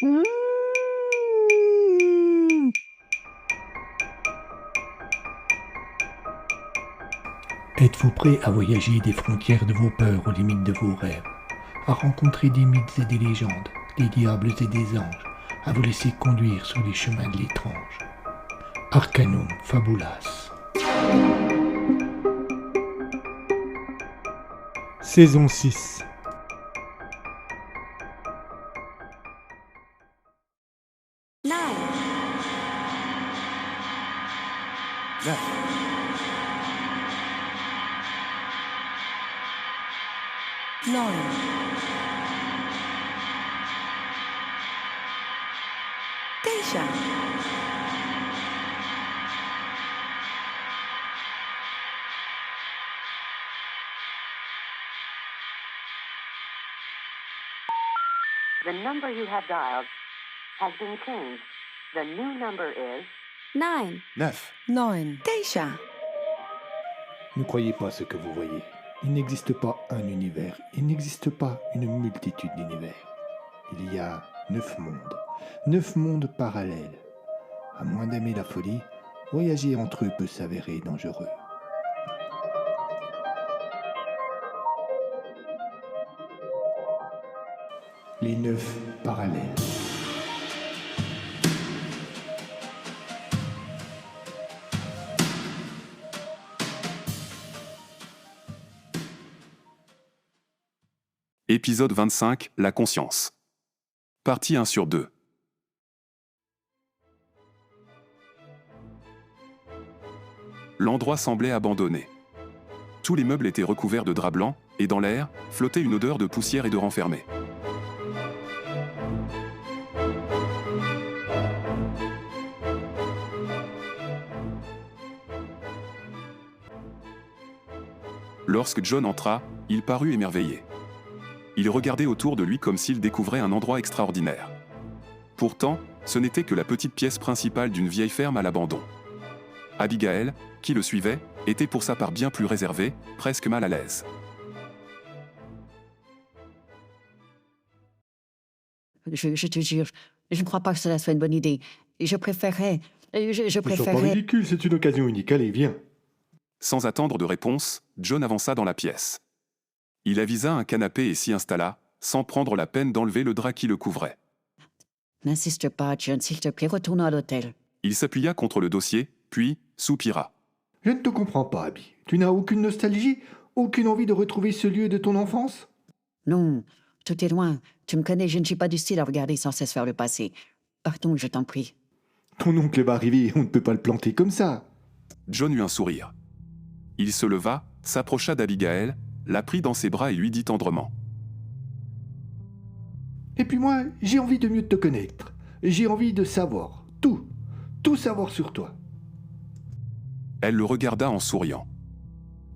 Mmh. Êtes-vous prêt à voyager des frontières de vos peurs aux limites de vos rêves, à rencontrer des mythes et des légendes, des diables et des anges, à vous laisser conduire sur les chemins de l'étrange? Arcanum Fabulas. Saison 6. The number you have dialed has been changed. The new number is 9. 9. Ne croyez pas ce que vous voyez. Il n'existe pas un univers, il n'existe pas une multitude d'univers. Il y a 9 mondes parallèles. À moins d'aimer la folie, voyager entre eux peut s'avérer dangereux. Les 9 parallèles. Épisode 25, la conscience. Partie 1 sur 2. L'endroit semblait abandonné. Tous les meubles étaient recouverts de draps blancs, et dans l'air, flottait une odeur de poussière et de renfermé. Lorsque John entra, il parut émerveillé. Il regardait autour de lui comme s'il découvrait un endroit extraordinaire. Pourtant, ce n'était que la petite pièce principale d'une vieille ferme à l'abandon. Abigail, qui le suivait, était pour sa part bien plus réservée, presque mal à l'aise. Je te jure, je ne crois pas que cela soit une bonne idée. Je préférerais... Je Ne sois pas préférerais... ridicule, c'est une occasion unique. Allez, viens. Sans attendre de réponse, John avança dans la pièce. Il avisa un canapé et s'y installa, sans prendre la peine d'enlever le drap qui le couvrait. N'insiste pas, John, s'il te plaît, retournons à l'hôtel. Il s'appuya contre le dossier, puis soupira. Je ne te comprends pas, Abby. Tu n'as aucune nostalgie, aucune envie de retrouver ce lieu de ton enfance? Non, tout est loin. Tu me connais, je ne suis pas du style à regarder sans cesse vers le passé. Partons, je t'en prie. Ton oncle va arriver, on ne peut pas le planter comme ça. John eut un sourire. Il se leva, s'approcha d'Abigail, la prit dans ses bras et lui dit tendrement. Et puis moi, j'ai envie de mieux te connaître. J'ai envie de savoir, tout savoir sur toi. Elle le regarda en souriant.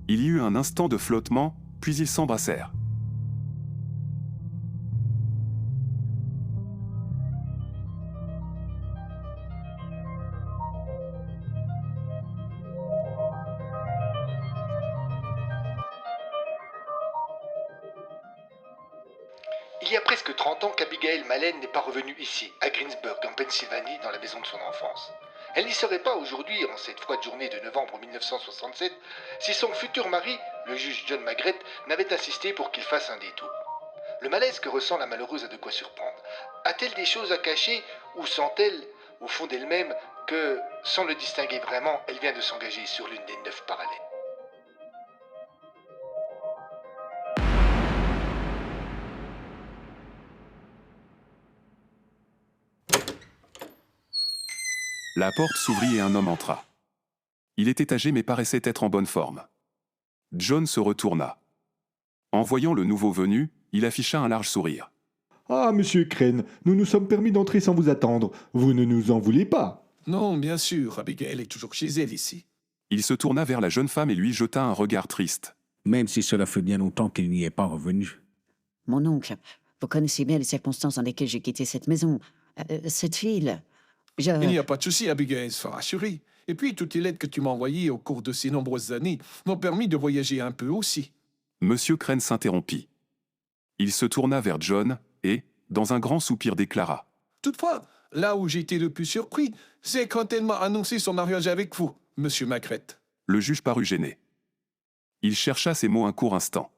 Il y eut un instant de flottement, puis ils s'embrassèrent. Il y a presque 30 ans qu'Abigail Malen n'est pas revenue ici, à Greensburg, en Pennsylvanie, dans la maison de son enfance. Elle n'y serait pas aujourd'hui, en cette froide journée de novembre 1967, si son futur mari, le juge John Magrett, n'avait insisté pour qu'il fasse un détour. Le malaise que ressent la malheureuse a de quoi surprendre. A-t-elle des choses à cacher, ou sent-elle, au fond d'elle-même, que, sans le distinguer vraiment, elle vient de s'engager sur l'une des 9 parallèles? La porte s'ouvrit et un homme entra. Il était âgé mais paraissait être en bonne forme. John se retourna. En voyant le nouveau venu, il afficha un large sourire. Ah, monsieur Crane, nous nous sommes permis d'entrer sans vous attendre. Vous ne nous en voulez pas? Non, bien sûr, Abigail est toujours chez elle ici. Il se tourna vers la jeune femme et lui jeta un regard triste. Même si cela fait bien longtemps qu'il n'y est pas revenu. Mon oncle, vous connaissez bien les circonstances dans lesquelles j'ai quitté cette maison. Cette ville... Il n'y a pas de souci, Abigail, sois rassurée. Et puis, toutes les lettres que tu m'as envoyées au cours de ces nombreuses années m'ont permis de voyager un peu aussi. Monsieur Crane s'interrompit. Il se tourna vers John et, dans un grand soupir, déclara. Toutefois, là où j'ai été le plus surpris, c'est quand elle m'a annoncé son mariage avec vous, monsieur Macrette. Le juge parut gêné. Il chercha ses mots un court instant.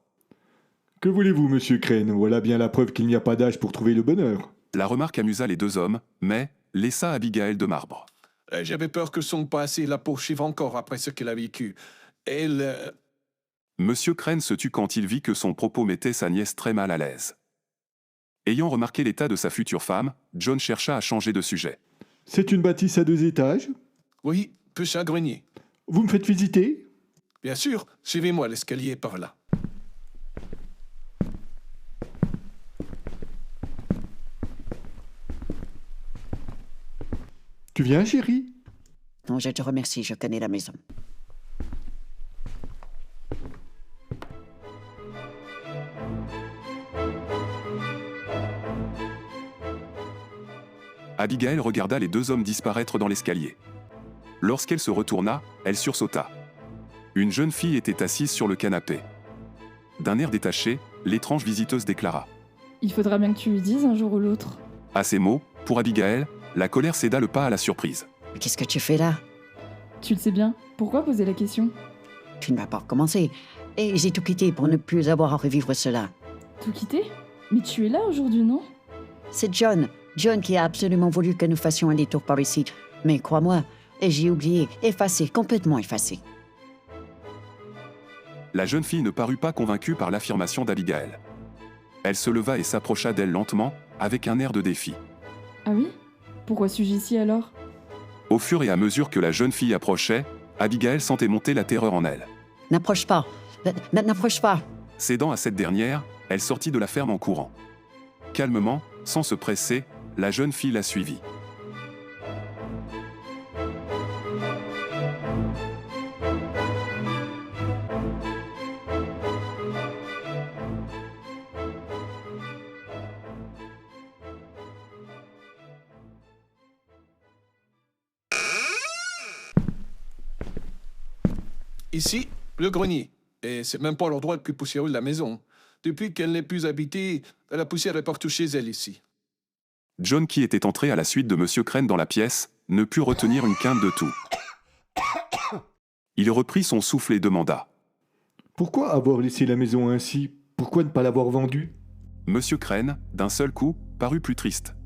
Que voulez-vous, monsieur Crane? Voilà bien la preuve qu'il n'y a pas d'âge pour trouver le bonheur. La remarque amusa les deux hommes, mais laissa Abigail de marbre. J'avais peur que son passé la poursuive encore après ce qu'elle a vécu. Elle... Monsieur Crane se tut quand il vit que son propos mettait sa nièce très mal à l'aise. Ayant remarqué l'état de sa future femme, John chercha à changer de sujet. C'est une bâtisse à 2 étages? Oui, peu chagrinée. Vous me faites visiter? Bien sûr, suivez-moi, l'escalier est par là. Tu viens, chérie? Non, je te remercie, je connais la maison. Abigail regarda les deux hommes disparaître dans l'escalier. Lorsqu'elle se retourna, elle sursauta. Une jeune fille était assise sur le canapé. D'un air détaché, l'étrange visiteuse déclara. Il faudra bien que tu lui dises un jour ou l'autre. À ces mots, pour Abigail, la colère céda le pas à la surprise. Qu'est-ce que tu fais là? Tu le sais bien, pourquoi poser la question? Tu ne vas pas recommencer. Et j'ai tout quitté pour ne plus avoir à revivre cela. Tout quitter? Mais tu es là aujourd'hui, non? C'est John. John qui a absolument voulu que nous fassions un détour par ici. Mais crois-moi, j'ai oublié, effacé, complètement effacé. La jeune fille ne parut pas convaincue par l'affirmation d'Abigail. Elle se leva et s'approcha d'elle lentement, avec un air de défi. Ah oui? Pourquoi suis-je ici alors? Au fur et à mesure que la jeune fille approchait, Abigail sentait monter la terreur en elle. N'approche pas. N'approche pas. Cédant à cette dernière, elle sortit de la ferme en courant. Calmement, sans se presser, la jeune fille la suivit. Ici, le grenier. Et c'est même pas l'endroit le plus poussiéreux de la maison. Depuis qu'elle n'est plus habitée, la poussière est partout chez elle ici. John, qui était entré à la suite de Monsieur Crane dans la pièce, ne put retenir une quinte de toux. Il reprit son souffle et demanda. Pourquoi avoir laissé la maison ainsi? Pourquoi ne pas l'avoir vendue? Monsieur Crane, d'un seul coup, parut plus triste.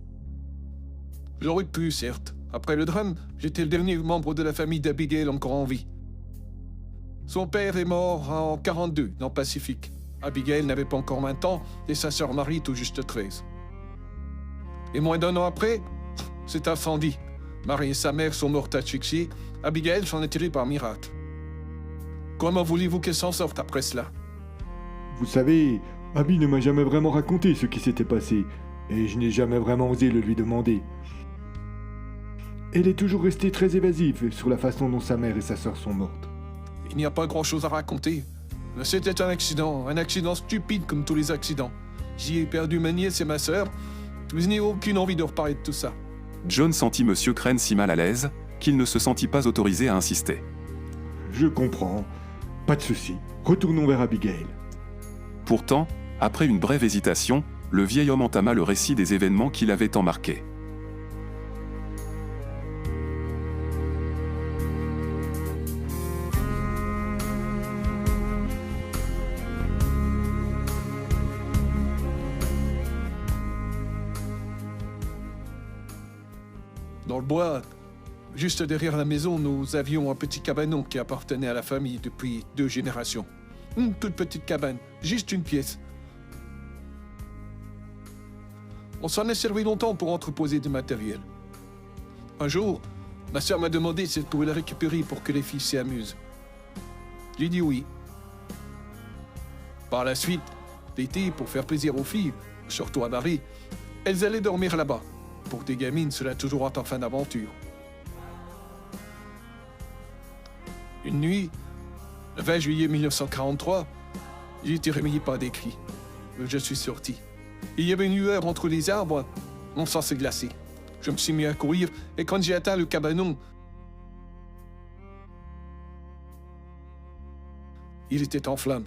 J'aurais pu, certes. Après le drame, j'étais le dernier membre de la famille d'Abigail encore en vie. Son père est mort en 42, dans le Pacifique. Abigail n'avait pas encore 20 ans et sa sœur Marie tout juste 13. Et moins d'un an après, c'est incendie. Marie et sa mère sont mortes asphyxiées. Abigail s'en est tirée par miracle. Comment voulez-vous qu'elle s'en sorte après cela? Vous savez, Abby ne m'a jamais vraiment raconté ce qui s'était passé, et je n'ai jamais vraiment osé le lui demander. Elle est toujours restée très évasive sur la façon dont sa mère et sa sœur sont mortes. Il n'y a pas grand-chose à raconter. C'était un accident stupide comme tous les accidents. J'y ai perdu ma nièce et ma sœur. Je n'ai aucune envie de reparler de tout ça. John sentit Monsieur Crane si mal à l'aise qu'il ne se sentit pas autorisé à insister. Je comprends. Pas de souci. Retournons vers Abigail. Pourtant, après une brève hésitation, le vieil homme entama le récit des événements qui l'avaient tant marqué. Dans le bois, juste derrière la maison, nous avions un petit cabanon qui appartenait à la famille depuis 2 générations. Une toute petite cabane, juste une pièce. On s'en est servi longtemps pour entreposer du matériel. Un jour, ma sœur m'a demandé si elle pouvait la récupérer pour que les filles s'y amusent. J'ai dit oui. Par la suite, l'été, pour faire plaisir aux filles, surtout à Marie, elles allaient dormir là-bas. Pour des gamines, cela a toujours été en fin d'aventure. Une nuit, le 20 juillet 1943, j'ai été réveillé par des cris. Je suis sorti. Il y avait une lueur entre les arbres. Mon sang s'est glacé. Je me suis mis à courir et quand j'ai atteint le cabanon, il était en flammes.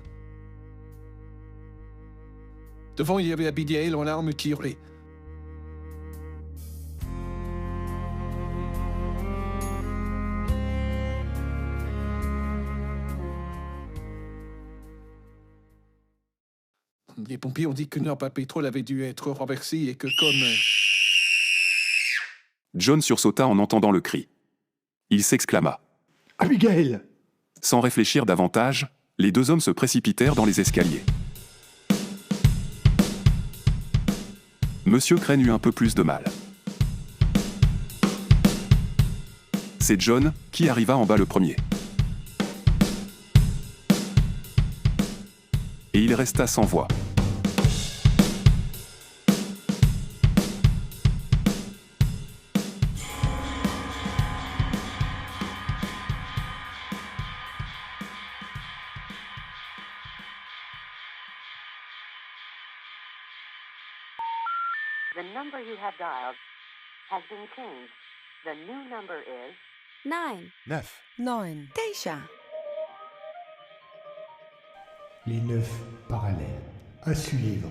Devant, il y avait Abigail en larmes qui hurlait. Les pompiers ont dit que leur pétrole avait dû être renversé et que comme... John sursauta en entendant le cri. Il s'exclama. Abigail! Sans réfléchir davantage, les deux hommes se précipitèrent dans les escaliers. Monsieur Crane eut un peu plus de mal. C'est John qui arriva en bas le premier. Et il resta sans voix. The number you have dialed has been changed. The new number is 9, 9. 9, 10. Les 9 parallèles. À suivre.